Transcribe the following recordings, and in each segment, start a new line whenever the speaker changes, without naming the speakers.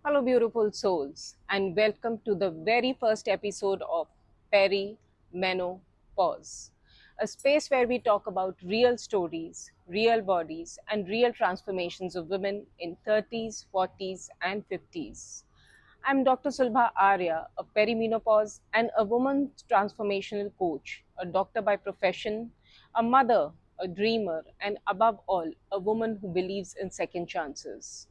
Hello, beautiful souls, and welcome to the very first episode of Peri-Meno-Pause, a space where we talk about real stories, real bodies, and real transformations of women in 30s, 40s, and 50s. I'm Dr. Sulbha Arya, a perimenopause and a woman's transformational coach, a doctor by profession, a mother, a dreamer, and above all, a woman who believes in second chances.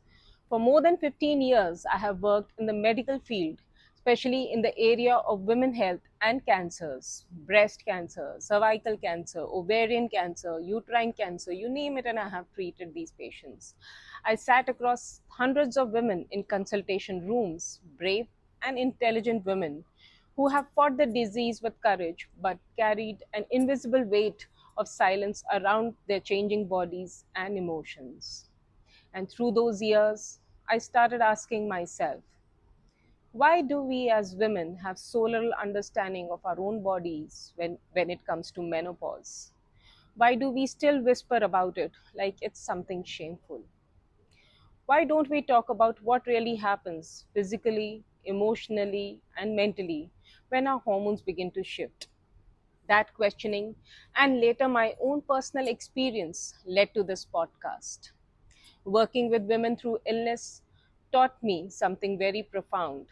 For more than 15 years, I have worked in the medical field, especially in the area of women health and cancers, breast cancer, cervical cancer, ovarian cancer, uterine cancer, you name it, and I have treated these patients. I sat across hundreds of women in consultation rooms, brave and intelligent women who have fought the disease with courage but carried an invisible weight of silence around their changing bodies and emotions. And through those years, I started asking myself, why do we as women have so little understanding of our own bodies when it comes to menopause? Why do we still whisper about it like it's something shameful? Why don't we talk about what really happens physically, emotionally, and mentally when our hormones begin to shift? That questioning and later my own personal experience led to this podcast. Working with women through illness taught me something very profound,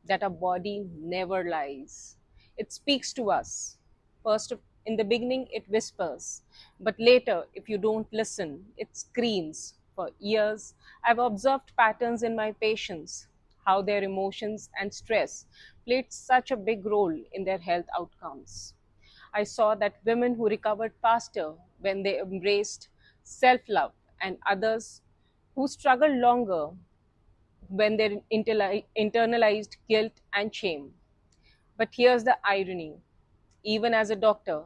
that our body never lies. It speaks to us. First, in the beginning, it whispers, but later, if you don't listen, it screams. For years, I've observed patterns in my patients, how their emotions and stress played such a big role in their health outcomes. I saw that women who recovered faster when they embraced self love, and others who struggled longer when they internalized guilt and shame. But here's the irony, even as a doctor,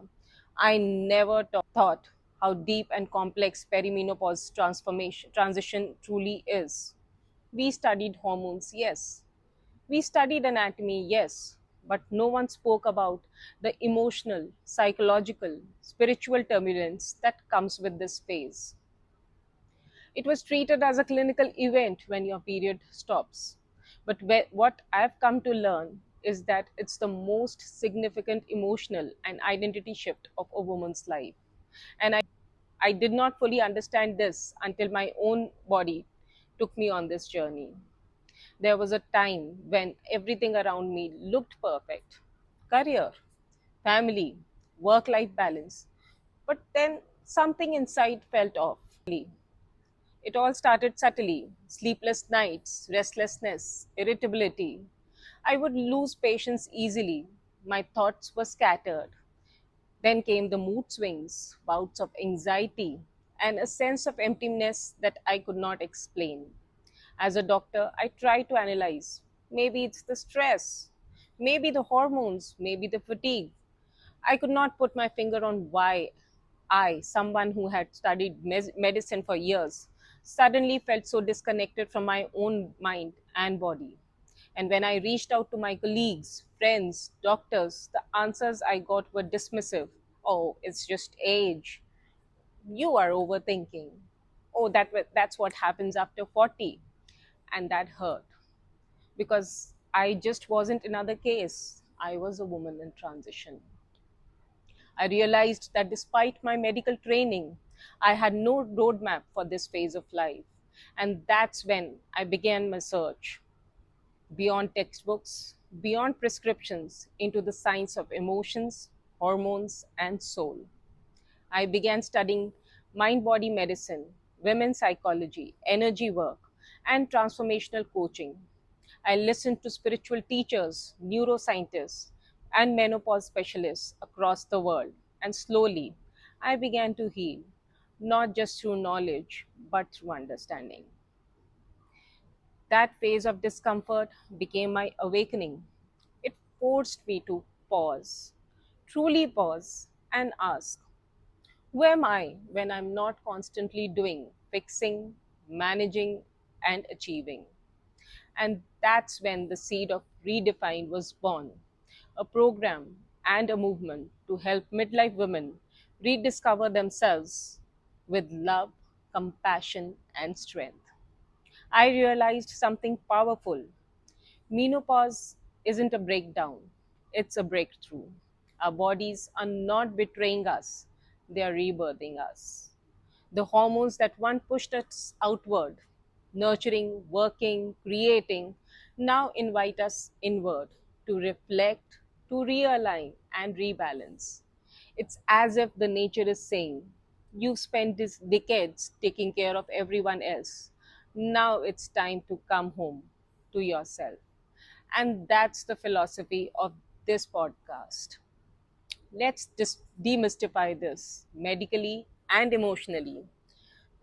I never thought how deep and complex perimenopause transformation transition truly is. We studied hormones, yes. We studied anatomy, yes. But no one spoke about the emotional, psychological, spiritual turbulence that comes with this phase. It was treated as a clinical event when your period stops. But what I've come to learn is that it's the most significant emotional and identity shift of a woman's life. And I did not fully understand this until my own body took me on this journey. There was a time when everything around me looked perfect: career, family, work life balance. But then something inside felt off. It all started subtly: sleepless nights, restlessness, irritability. I would lose patience easily. My thoughts were scattered. Then came the mood swings, bouts of anxiety, and a sense of emptiness that I could not explain. As a doctor, I tried to analyze. Maybe it's the stress, maybe the hormones, maybe the fatigue. I could not put my finger on why I, someone who had studied medicine for years, suddenly felt so disconnected from my own mind and body. And when I reached out to my colleagues, friends, doctors, the answers I got were dismissive. Oh, it's just age. You are overthinking. Oh, that's what happens after 40. And that hurt because I just wasn't another case. I was a woman in transition. I realized that despite my medical training, I had no roadmap for this phase of life. And that's when I began my search beyond textbooks, beyond prescriptions, into the science of emotions, hormones, and soul. I began studying mind body medicine, women's psychology, energy work, and transformational coaching. I listened to spiritual teachers, neuroscientists, and menopause specialists across the world, and slowly I began to heal, not just through knowledge, but through understanding. That phase of discomfort became my awakening. It forced me to pause, truly pause, and ask, who am I when I'm not constantly doing, fixing, managing, and achieving? And that's when the seed of Redefine was born, a program and a movement to help midlife women rediscover themselves with love, compassion, and strength. I realized something powerful. Menopause isn't a breakdown, it's a breakthrough. Our bodies are not betraying us, they are rebirthing us. The hormones that once pushed us outward, nurturing, working, creating, now invite us inward to reflect, to realign, and rebalance. It's as if the nature is saying, you've spent these decades taking care of everyone else. Now it's time to come home to yourself. And that's the philosophy of this podcast. Let's just demystify this medically and emotionally.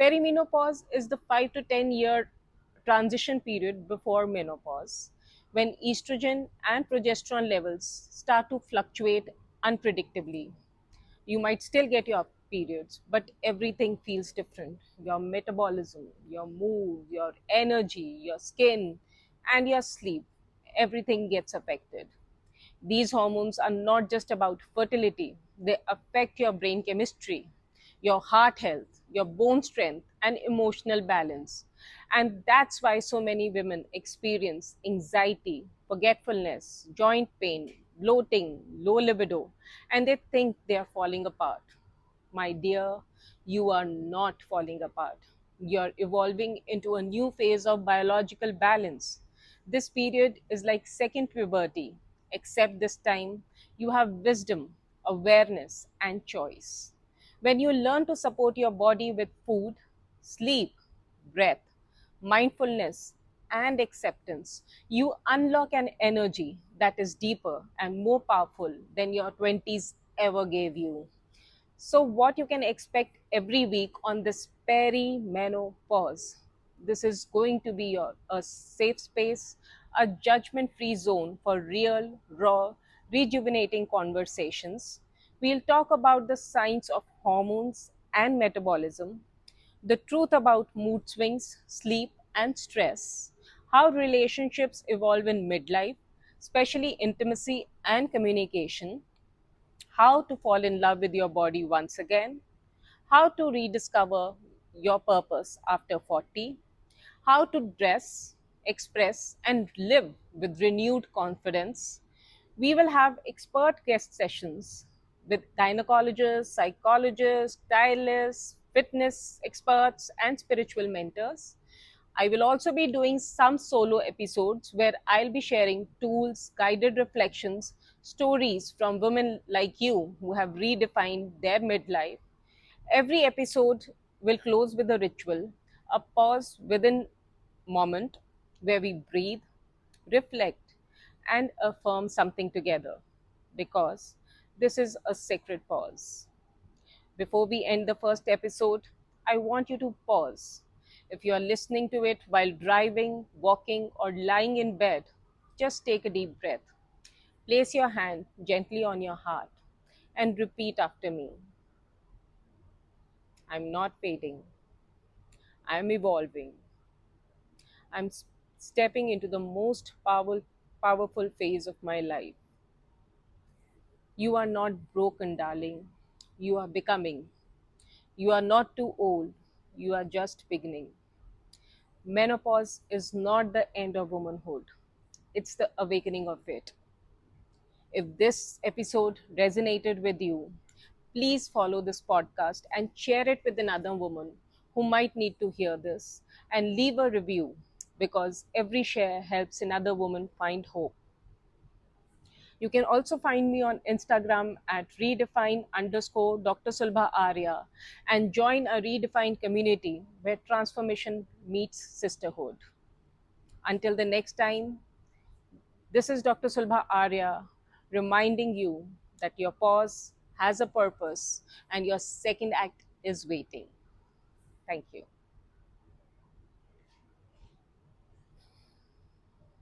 Perimenopause is the 5 to 10 year transition period before menopause when estrogen and progesterone levels start to fluctuate unpredictably. You might still get your periods, but everything feels different. Your metabolism, your mood, your energy, your skin, and your sleep, everything gets affected. These hormones are not just about fertility, they affect your brain chemistry, your heart health, your bone strength, and emotional balance. And that's why so many women experience anxiety, forgetfulness, joint pain, bloating, low libido, and they think they are falling apart. My dear, you are not falling apart. You're evolving into a new phase of biological balance. This period is like second puberty, except this time you have wisdom, awareness, and choice. When you learn to support your body with food, sleep, breath, mindfulness, and acceptance, you unlock an energy that is deeper and more powerful than your 20s ever gave you. So, what you can expect every week on this Peri-Meno-Pause. This is going to be a safe space, a judgment free zone for real, raw, rejuvenating conversations. We'll talk about the science of hormones and metabolism, the truth about mood swings, sleep, and stress, how relationships evolve in midlife, especially intimacy and communication, how to fall in love with your body once again, how to rediscover your purpose after 40, how to dress, express, and live with renewed confidence. We will have expert guest sessions with gynecologists, psychologists, stylists, fitness experts, and spiritual mentors. I will also be doing some solo episodes where I'll be sharing tools, guided reflections, stories from women like you who have redefined their midlife. Every episode will close with a ritual, a pause within moment where we breathe, reflect, and affirm something together because this is a sacred pause. Before we end the first episode, I want you to pause. If you are listening to it while driving, walking, or lying in bed, just take a deep breath. Place your hand gently on your heart and repeat after me. I'm not fading. I'm evolving. I'm stepping into the most powerful phase of my life. You are not broken, darling. You are becoming. You are not too old. You are just beginning. Menopause is not the end of womanhood, it's the awakening of it. If this episode resonated with you, please follow this podcast and share it with another woman who might need to hear this and leave a review because every share helps another woman find hope. You can also find me on Instagram at redefine underscore Dr. Sulbha Arya and join a redefined community where transformation meets sisterhood. Until the next time, this is Dr. Sulbha Arya reminding you that your pause has a purpose and your second act is waiting. Thank you.